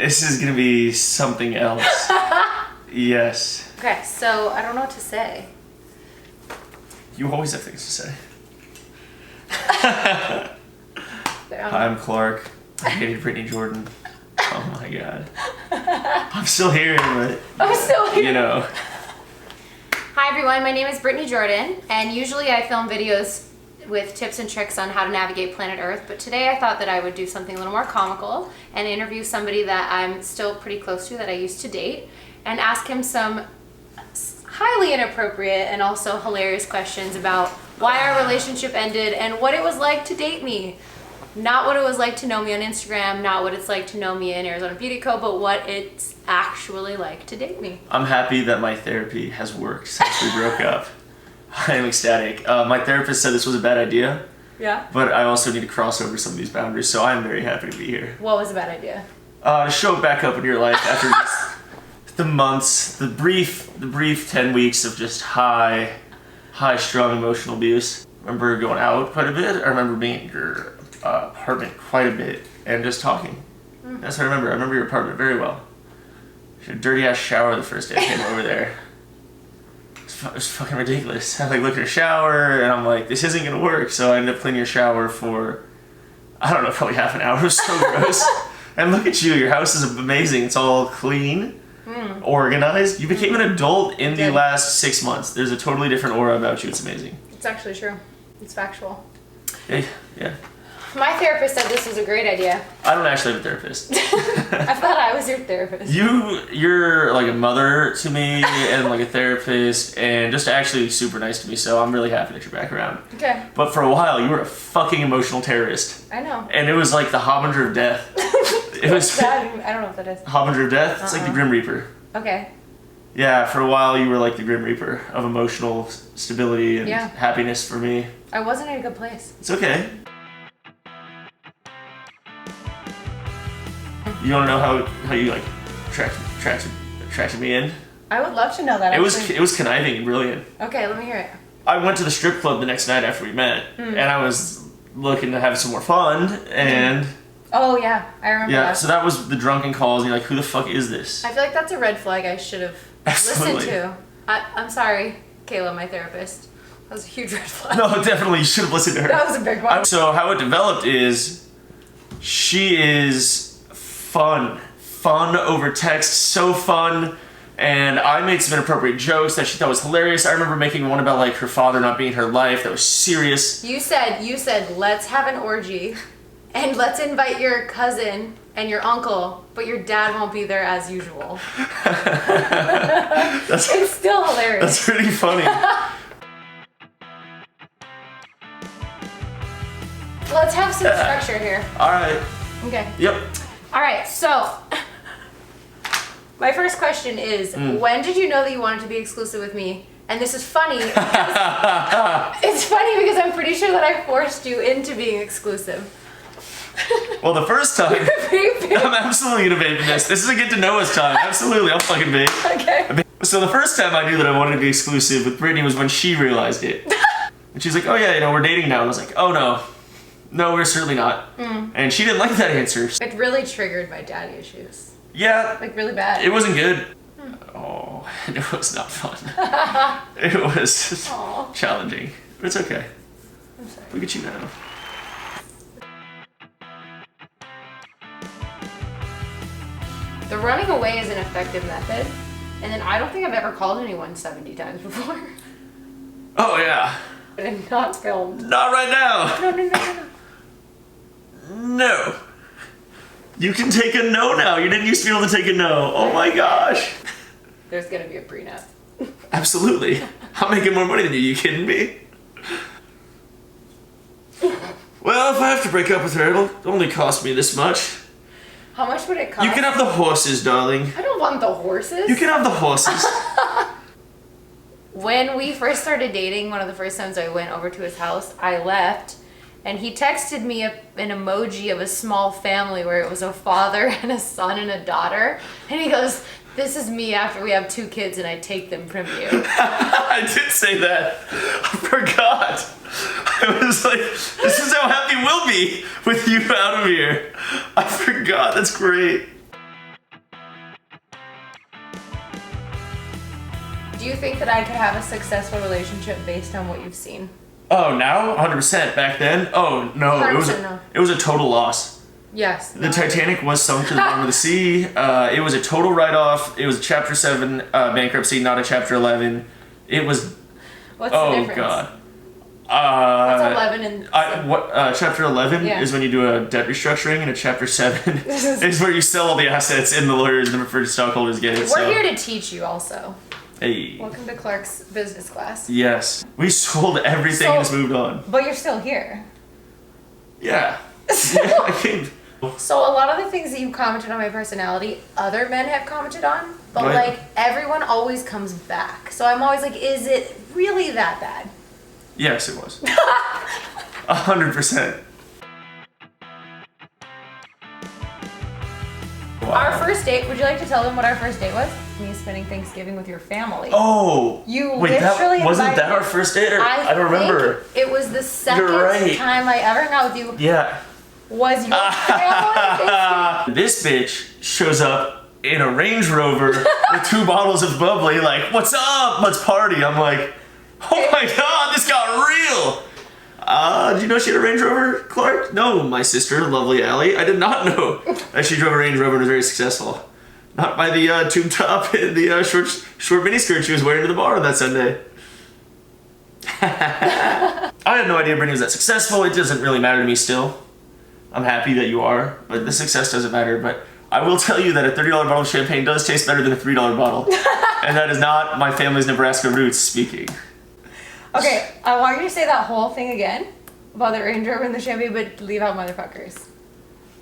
This is gonna be something else. Yes. Okay, so I don't know what to say. You always have things to say. Hi, I'm Clark. I dated Britni Jordan. Oh my god. I'm still here, but... I'm still here. You know. Hi everyone, my name is Britni Jordan, and usually I film videos with tips and tricks on how to navigate planet Earth, but today I thought that I would do something a little more comical and interview somebody that I'm still pretty close to, that I used to date, and ask him some highly inappropriate and also hilarious questions about why our relationship ended and what it was like to date me. Not what it was like to know me on Instagram, not what it's like to know me in Arizona Beauty Co., but what it's actually like to date me. I'm happy that my therapy has worked since we broke up. I am ecstatic. My therapist said this was a bad idea. Yeah? But I also need to cross over some of these boundaries, so I'm very happy to be here. What was a bad idea? To show back up in your life after just the months, the brief 10 weeks of just high strung emotional abuse. I remember going out quite a bit. I remember being in your apartment quite a bit and just talking. That's what I remember. I remember your apartment very well. Your dirty ass shower the first day I came over there. It was fucking ridiculous. I looked in the shower and I'm like, this isn't gonna work. So I ended up cleaning your shower for, I don't know, probably half an hour. It was so gross. And look at you, your house is amazing. It's all clean, organized. You became an adult in the last 6 months. There's a totally different aura about you. It's amazing. It's actually true. It's factual. Yeah. My therapist said this was a great idea. I don't actually have a therapist. I thought I was your therapist. You're like a mother to me and like a therapist and just actually super nice to me, so I'm really happy that you're back around. Okay. But for a while, you were a fucking emotional terrorist. I know. And it was like the Harbinger of Death. It was that? I don't know what that is. Harbinger of Death? It's like the Grim Reaper. Okay. Yeah, for a while you were like the Grim Reaper of emotional stability and happiness for me. I wasn't in a good place. It's okay. You want to know how you like attracted me in? I would love to know that. It was conniving and brilliant. Okay, let me hear it. I went to the strip club the next night after we met, and I was looking to have some more fun, and... Oh yeah, I remember that. Yeah, so that was the drunken calls, and you're like, who the fuck is this? I feel like that's a red flag I should have listened to. I'm sorry, Kayla, my therapist. That was a huge red flag. No, definitely, you should have listened to her. That was a big one. So how it developed is, she is fun over text, so fun, and I made some inappropriate jokes that she thought was hilarious. I remember making one about like her father not being in her life that was serious. You said let's have an orgy and let's invite your cousin and your uncle, but your dad won't be there as usual. It's still hilarious. That's pretty funny. Let's have some structure here. Alright. Okay. Yep. Alright, so my first question is, when did you know that you wanted to be exclusive with me? And this is funny. It's funny because I'm pretty sure that I forced you into being exclusive. Well, the first time, I'm absolutely gonna vape in this. This is a get to know us time. Absolutely, I'll fucking vape. Okay. So the first time I knew that I wanted to be exclusive with Britni was when she realized it. And she's like, oh yeah, we're dating now. And I was like, oh no. No, we're certainly not. And she didn't like that answer. It really triggered my daddy issues. Yeah. Like really bad. It wasn't good. Oh, it was not fun. It was challenging. But it's okay. I'm sorry. Look at you now. The running away is an effective method. And then I don't think I've ever called anyone 70 times before. Oh yeah. And not filmed. Not right now. No. No. You can take a no now. You didn't used to be able to take a no. Oh my gosh. There's gonna be a prenup. Absolutely. I'm making more money than you. You kidding me? Well, if I have to break up with her, it'll only cost me this much. How much would it cost? You can have the horses, darling. I don't want the horses. You can have the horses. When we first started dating, one of the first times I went over to his house, I left, and he texted me an emoji of a small family where it was a father and a son and a daughter, and he goes, this is me after we have 2 kids and I take them from you. I did say that. I forgot. I was like, this is how happy we'll be with you out of here. I forgot. That's great. Do you think that I could have a successful relationship based on what you've seen? Oh, now? 100%. Back then? Oh, no. It was a total loss. Yes. The Titanic was sunk to the bottom of the sea. It was a total write-off. It was a Chapter 7 bankruptcy, not a Chapter 11. It was... What's the difference? Oh, God. What's 11 and... Chapter 11 is when you do a debt restructuring, and a Chapter 7 is where you sell all the assets and the lawyers and the preferred stockholders get it. We're here to teach you also. Hey. Welcome to Clark's business class. Yes. We sold everything and just moved on. But you're still here. Yeah. Yeah, I came... So a lot of the things that you commented on my personality, other men have commented on, but Right. like everyone always comes back. So I'm always like, is it really that bad? Yes, it was. 100%. Wow. Our first date, would you like to tell them what our first date was? Me spending Thanksgiving with your family. Oh! You wait, literally wasn't that our first date? Or I don't remember. It was the second right. time I ever hung out with you. Yeah. Was your family? This bitch shows up in a Range Rover with 2 bottles of bubbly, like, what's up? Let's party. I'm like, oh my God, this got real. Did you know she had a Range Rover, Clark? No, my sister, lovely Allie. I did not know that she drove a Range Rover and was very successful. Not by the tube top and the short miniskirt she was wearing to the bar on that Sunday. I had no idea Britni was that successful. It doesn't really matter to me still. I'm happy that you are, but the success doesn't matter. But I will tell you that a $30 bottle of champagne does taste better than a $3 bottle. And that is not my family's Nebraska roots speaking. Okay, I want you to say that whole thing again about the Range Rover and the champagne, but leave out motherfuckers.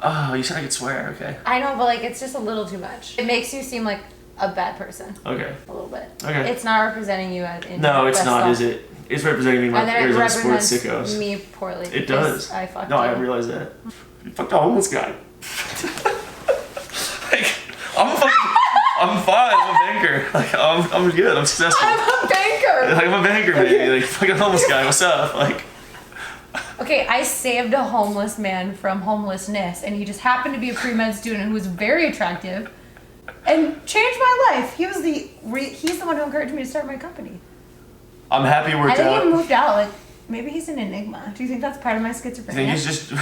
Oh, you said I could swear, okay. I know, but like it's just a little too much. It makes you seem like a bad person. Okay. A little bit. Okay. It's not representing you as in No, it's best not, self. is it? It's representing me And then it as sports represents sickos. me poorly. It does. I fucked No, you. I realize that. You fucked a homeless guy. Like, I'm fine. I'm a banker. Like, I'm good. I'm successful. I'm a banker. Like, I'm a banker, baby. Like, fucking homeless guy. What's up? Like. Okay, I saved a homeless man from homelessness, and he just happened to be a pre-med student who was very attractive, and changed my life. He was he's the one who encouraged me to start my company. I'm happy it worked I think out. he moved out. Like maybe he's an enigma. Do you think that's part of my schizophrenia? You think he's just? Do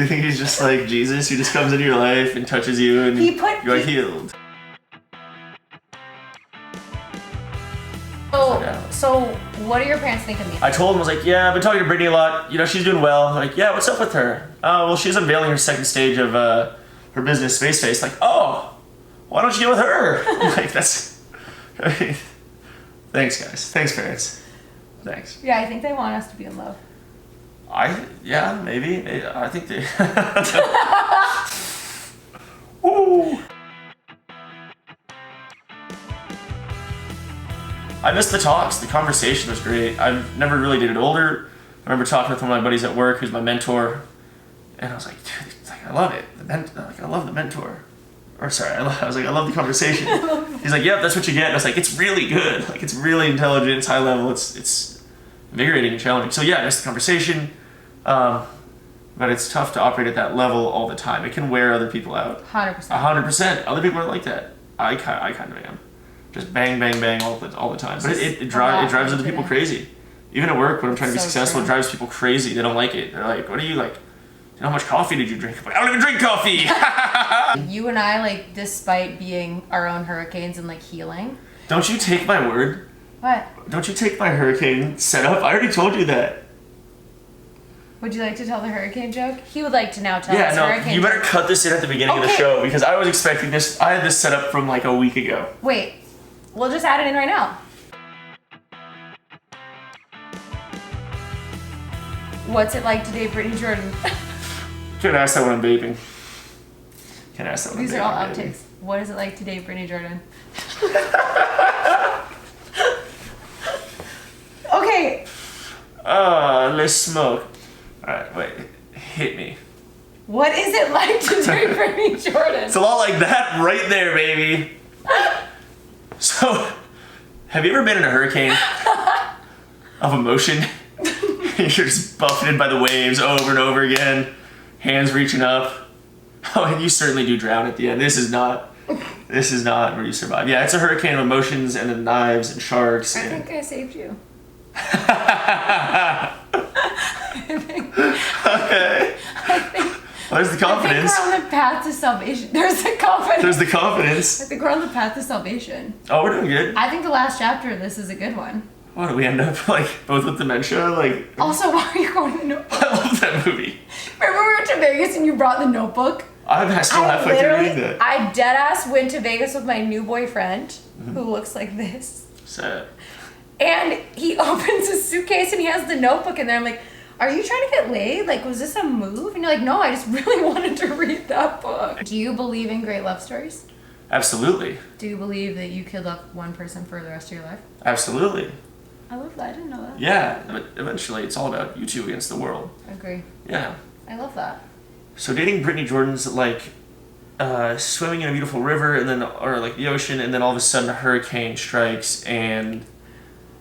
you think he's just like Jesus, who just comes into your life and touches you and you're healed? So what do your parents think of me? I told him, I was like, yeah, I've been talking to Britni a lot. You know, she's doing well. Like, yeah, what's up with her? Oh, well, she's unveiling her second stage of her business, Space Face. Like, oh, why don't you get with her? I'm like, that's. I mean, thanks, guys. Thanks, parents. Thanks. Yeah, I think they want us to be in love. Yeah, maybe. I think they. Woo! I missed the talks. The conversation was great. I've never really dated older. I remember talking with one of my buddies at work, who's my mentor, and I was like, dude, I love it. I love the mentor. Or sorry, I was like, I love the conversation. He's like, yep, that's what you get. And I was like, it's really good. Like, it's really intelligent. It's high level. It's invigorating and challenging. So yeah, I missed the conversation. But it's tough to operate at that level all the time. It can wear other people out. 100%. 100%. Other people are like that. I kind of am. Just bang, bang, bang all the time. But it drives other people crazy. Even at work, when I'm trying to be successful, true. It drives people crazy. They don't like it. They're like, what are you like? You know, how much coffee did you drink? I'm like, I don't even drink coffee! You and I, like, despite being our own hurricanes and, like, healing. Don't you take my word? What? Don't you take my hurricane setup? I already told you that. Would you like to tell the hurricane joke? He would like to now tell us hurricane You better joke. cut this in at the beginning of the show, because I was expecting this. I had this set up from like a week ago. Wait, we'll just add it in right now. What's it like to date Britni Jordan? Can't ask that when I'm vaping. Can't ask that when These I'm are all vaping, outtakes. What is it like to date Britni Jordan? Okay. Let's smoke. Alright, wait. Hit me. What is it like to date Britni Jordan? It's a lot like that right there, baby. So, have you ever been in a hurricane of emotion? You're just buffeted by the waves over and over again. Hands reaching up. Oh, and you certainly do drown at the end. This is not This is not where you survive. Yeah, it's a hurricane of emotions and then knives and sharks. I think I saved you. Okay. Well, there's the confidence. I think we're on the path to salvation. There's the confidence. There's the confidence. I think we're on the path to salvation. Oh, we're doing good. I think the last chapter of this is a good one. What, do we end up, like, both with dementia? Like. Also, why are you going to the Notebook? I love that movie. Remember we went to Vegas and you brought the Notebook? I'm still halfway through reading that. I deadass went to Vegas with my new boyfriend, who looks like this. Sad. And he opens his suitcase and he has the Notebook in there. I'm like, are you trying to get laid? Like, was this a move? And you're like, no, I just really wanted to read that book. Do you believe in great love stories? Absolutely. Do you believe that you could love one person for the rest of your life? Absolutely. I love that. I didn't know that. Yeah, but eventually it's all about you two against the world. I agree. Yeah. I love that. So dating Britni Jordan's like swimming in a beautiful river and then, or like the ocean, and then all of a sudden a hurricane strikes and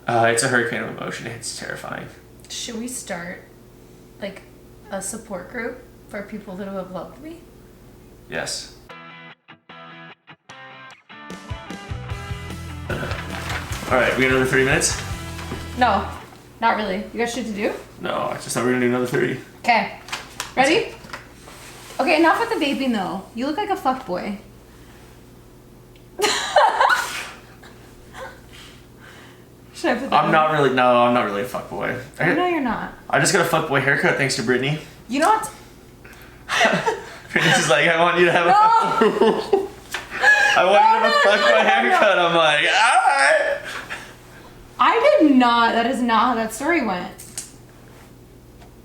it's a hurricane of emotion. It's terrifying. Should we start like a support group for people that have loved me? Yes. All right, we got another 30 minutes? No, not really. You got shit to do? No, I just thought we were gonna do another 30. Okay. Ready? Okay, enough with the vaping though. You look like a fuckboy. Should I put that I'm not really a fuckboy. No, you're not. I just got a fuckboy haircut thanks to Britni. You know what? Britni's just like, I want you to have a I want you to have a fuckboy haircut. I'm like, alright. I did not. That is not how that story went.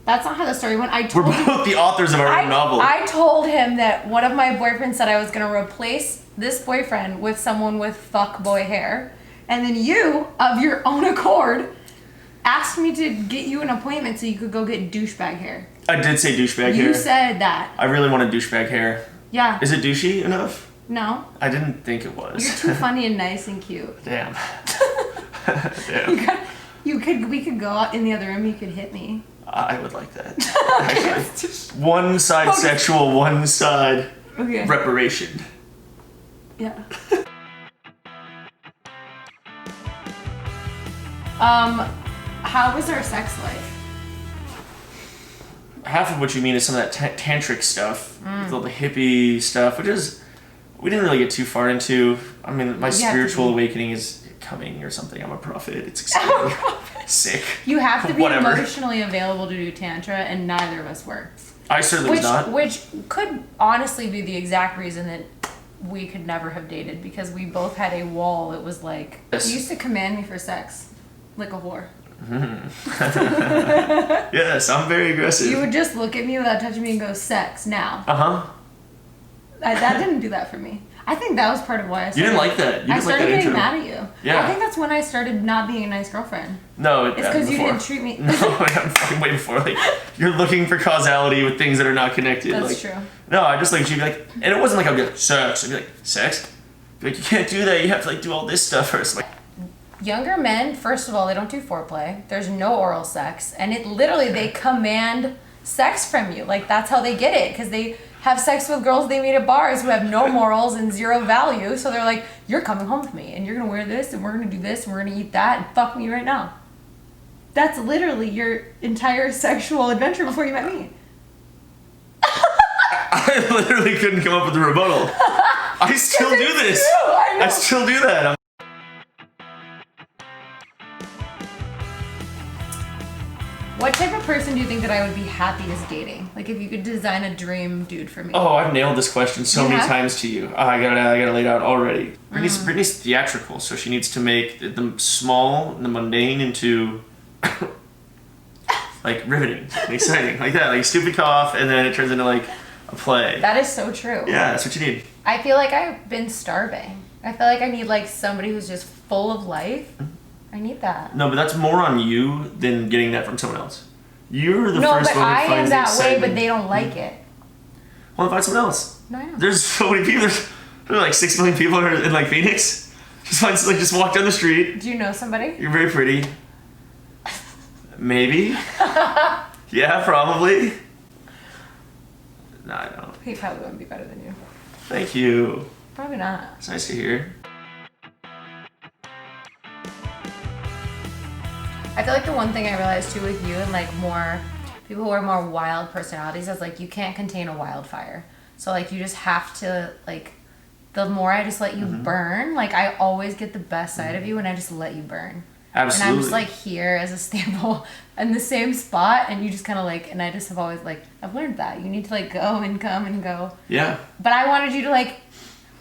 That's not how the story went. We're both the authors of our own novel. I told him that one of my boyfriends said I was going to replace this boyfriend with someone with fuckboy hair. And then you, of your own accord, asked me to get you an appointment so you could go get douchebag hair. I did say douchebag hair. You said that. I really wanted douchebag hair. Yeah. Is it douchey enough? No. I didn't think it was. You're too funny and nice and cute. Damn. Damn. We could go out in the other room. You could hit me. I would like that. Actually, one side sexual, one side reparation. Yeah. How was our sex life? Half of what you mean is some of that tantric stuff, with all the hippie stuff, which is we didn't really get too far into. I mean, my spiritual awakening is coming or something. I'm a prophet. It's exciting. Sick. You have to be emotionally available to do tantra, and neither of us were. I certainly was not. Which could honestly be the exact reason that we could never have dated, because we both had a wall that was like, yes. You used to command me for sex, like a whore. Yes, I'm very aggressive. You would just look at me without touching me and go, sex, now. Uh-huh. That didn't do that for me. I think that was part of why I started. You didn't like that. I started getting mad at you. Yeah. I think that's when I started not being a nice girlfriend. No, it's because you didn't treat me. No, I'm fucking way before. Like, you're looking for causality with things that are not connected. That's like, true. No, I just like, she'd be like, and it wasn't like I'd be like, sex. I'd be like, sex? I'd be like, you can't do that. You have to like do all this stuff first. Like, younger men, first of all, they don't do foreplay. There's no oral sex. And it literally, they command sex from you. Like, that's how they get it. Because they have sex with girls they meet at bars who have no morals and zero value. So they're like, you're coming home with me. And you're going to wear this. And we're going to do this. And we're going to eat that. And fuck me right now. That's literally your entire sexual adventure before you met me. I literally couldn't come up with a rebuttal. I still do this. True, I know. I still do that. What type of person do you think that I would be happiest dating? Like, if you could design a dream dude for me. Oh, I've nailed this question so many times to you. I got it laid out already. Britni's theatrical, so she needs to make the small, the mundane into like riveting, and exciting, like that, like stupid cough, and then it turns into like a play. That is so true. Yeah, that's what you need. I feel like I've been starving. I feel like I need like somebody who's just full of life. I need that. No, but that's more on you than getting that from someone else. You're the first one who finds the No, but I am that way, but excitement. they don't like it. Well, find someone else. No, I know. There's so many people. There's like 6 million people in like Phoenix. Just walk down the street. Do you know somebody? You're very pretty. Maybe. Yeah, probably. No, I don't. He probably wouldn't be better than you. Thank you. Probably not. It's nice to hear. I feel like the one thing I realized too with you and like more people who are more wild personalities is like you can't contain a wildfire. So like you just have to like, the more I just let you burn, like I always get the best side of you when I just let you burn. Absolutely. And I'm just like here as a staple in the same spot, and you just kind of like, and I just have always like, I've learned that you need to like go and come and go. Yeah. But I wanted you to like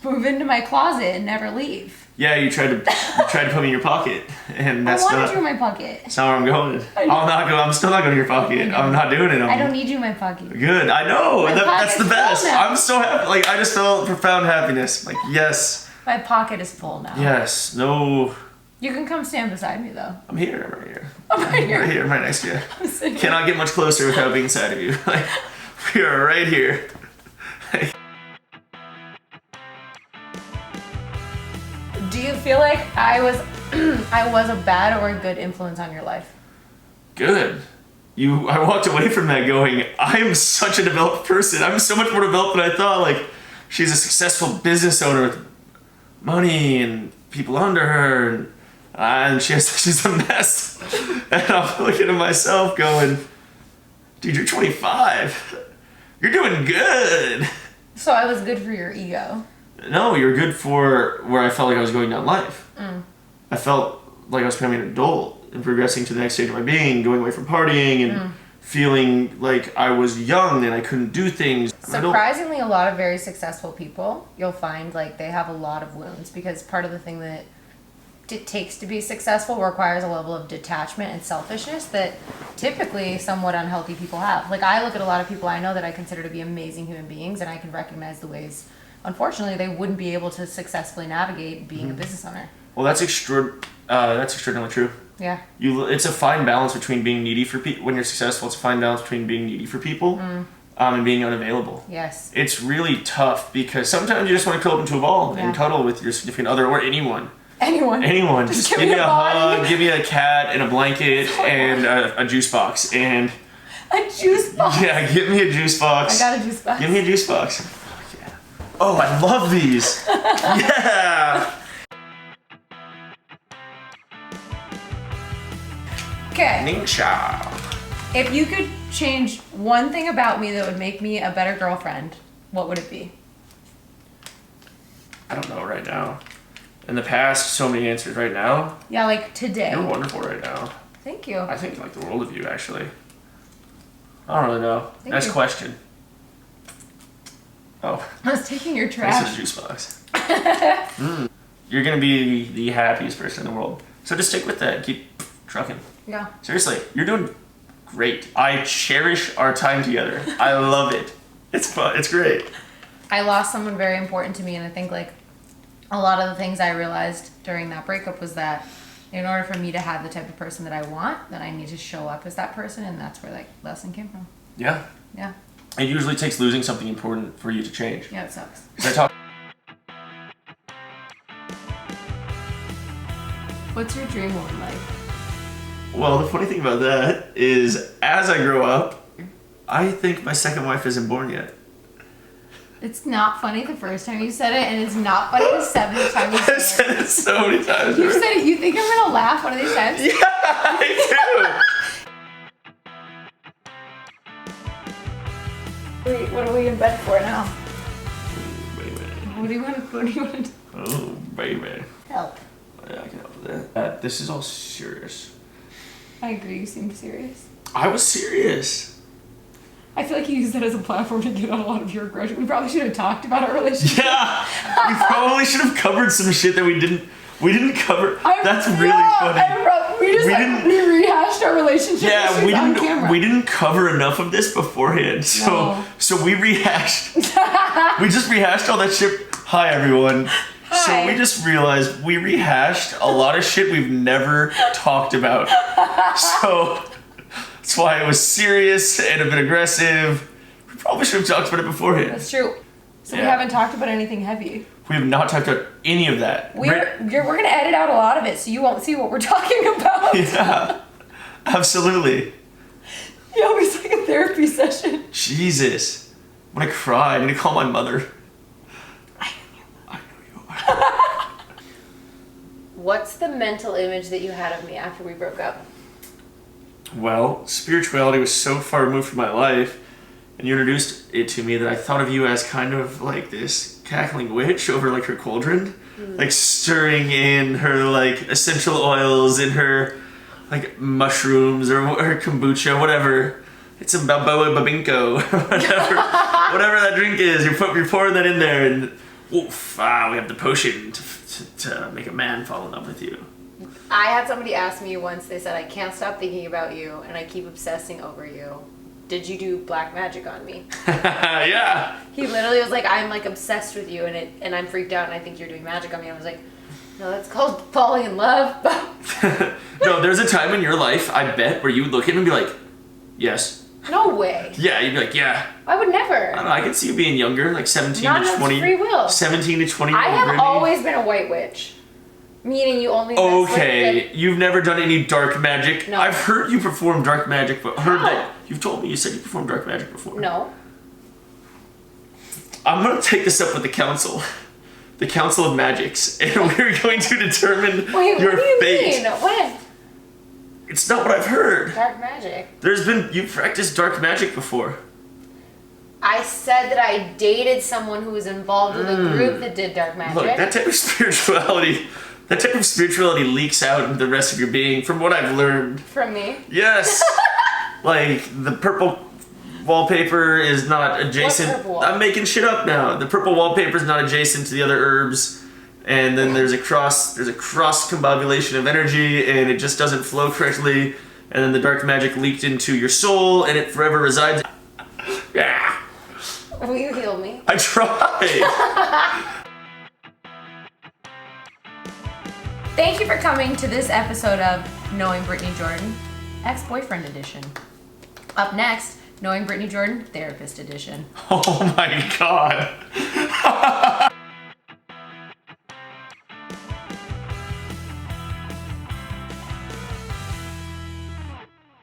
move into my closet and never leave. Yeah, you tried to put me in your pocket, and that's I wanted you in my pocket. That's not where I'm going. I'm still not going to your pocket. I'm not doing it. I don't need you in my pocket. Good. I know. That's the best. Now. I'm so happy. Like I just felt profound happiness. Like yes. My pocket is full now. Yes. No. You can come stand beside me though. I'm here. I'm right here. I'm right here. Right here. I'm right next to you. I'm sitting Cannot get much closer without being inside of you. Like we are right here. Do you feel like I was a bad or a good influence on your life? Good. I walked away from that going, I am such a developed person. I'm so much more developed than I thought. Like, she's a successful business owner with money and people under her, and she's a mess. And I'm looking at myself going, dude, you're 25. You're doing good. So I was good for your ego. No, you're good for where I felt like I was going down life. I felt like I was becoming an adult and progressing to the next stage of my being, going away from partying and feeling like I was young and I couldn't do things. Surprisingly, a lot of very successful people, you'll find like they have a lot of wounds because part of the thing that it takes to be successful requires a level of detachment and selfishness that typically somewhat unhealthy people have. Like I look at a lot of people I know that I consider to be amazing human beings, and I can recognize the ways, unfortunately, they wouldn't be able to successfully navigate being a business owner. Well, that's extraordinarily true. Yeah. It's a fine balance between being needy for people. When you're successful, it's a fine balance between being needy for people and being unavailable. Yes. It's really tough because sometimes you just want to curl up into a ball and cuddle with your significant other or anyone. Anyone. Just give me a hug, give me a cat and a blanket and a juice box. And a juice box? Yeah, give me a juice box. I got a juice box. Give me a juice box. Oh, yeah. Oh, I love these. Yeah. Okay. Ninja. If you could change one thing about me that would make me a better girlfriend, what would it be? I don't know right now. In the past, so many answers right now. Yeah, like today. You're wonderful right now. Thank you. I think like the world of you, actually. I don't really know. Next question. Oh. I was taking your trash. This is juice box. You're gonna be the happiest person in the world. So just stick with that. Keep trucking. Yeah. Seriously, you're doing great. I cherish our time together. I love it. It's fun. It's great. I lost someone very important to me, and I think like a lot of the things I realized during that breakup was that in order for me to have the type of person that I want, then I need to show up as that person, and that's where like lesson came from. Yeah. Yeah. It usually takes losing something important for you to change. Yeah, it sucks. What's your dream woman like? Well, the funny thing about that is, as I grow up, I think my second wife isn't born yet. It's not funny the first time you said it, and it's not funny the seventh time you said it. I said it so many times. You said it. You think I'm gonna laugh one of these times? Yeah, I do. Wait, what are we in bed for now? Oh, baby. What do you want to do? Oh, baby. Help. Yeah, I can help with that. This is all serious. I agree. You seem serious. I was serious. I feel like you used that as a platform to get out a lot of your aggression. We probably should have talked about our relationship. Yeah, we probably should have covered some shit that we didn't cover. That's really funny. We rehashed our relationship. Yeah, on camera. we didn't cover enough of this beforehand. So we rehashed. We just rehashed all that shit. Hi everyone. Hi. So we just realized we rehashed a lot of shit we've never talked about. So that's why it was serious and a bit aggressive. We probably should have talked about it beforehand. That's true. So we haven't talked about anything heavy. We have not talked about any of that. We're going to edit out a lot of it, so you won't see what we're talking about. Yeah, absolutely. Yeah, it's like a therapy session. Jesus. I'm going to cry. I'm going to call my mother. I am your mother. what's the mental image that you had of me after we broke up? Well, spirituality was so far removed from my life, and you introduced it to me that I thought of you as kind of like this cackling witch over like her cauldron, like stirring in her like essential oils in her like mushrooms or her kombucha, whatever. It's a baboa babinko, whatever that drink is. You're pouring that in there, and oof, we have the potion to make a man fall in love with you. I had somebody ask me once, they said, I can't stop thinking about you and I keep obsessing over you. Did you do black magic on me? Yeah. He literally was like, I'm like obsessed with you and I'm freaked out and I think you're doing magic on me. I was like, no, that's called falling in love. No, there's a time in your life, I bet, where you would look at him and be like, yes. No way. Yeah, you'd be like, yeah. I would never. I don't know, I could see you being younger, like 17 Not to 20. free will. 17 to 20. I have always been a white witch. Meaning you only mess Okay, with you've never done any dark magic. No. I've heard you perform dark magic, but heard How? that you've told me you said you performed dark magic before. No. I'm gonna take this up with the council of magics, and we're going to determine Wait, your what do you fate. mean? When? It's not what I've heard. Dark magic. You've practiced dark magic before. I said that I dated someone who was involved with a group that did dark magic. Look, that type of spirituality leaks out into the rest of your being, from what I've learned. From me? Yes. Like, the purple wallpaper is not adjacent. What purple wall? I'm making shit up now. The purple wallpaper is not adjacent to the other herbs. And then there's a cross combobulation of energy, and it just doesn't flow correctly. And then the dark magic leaked into your soul, and it forever resides. Yeah. Will you heal me? I tried. Thank you for coming to this episode of Knowing Britni Jordan, Ex-Boyfriend Edition. Up next, Knowing Britni Jordan, Therapist Edition. Oh my god.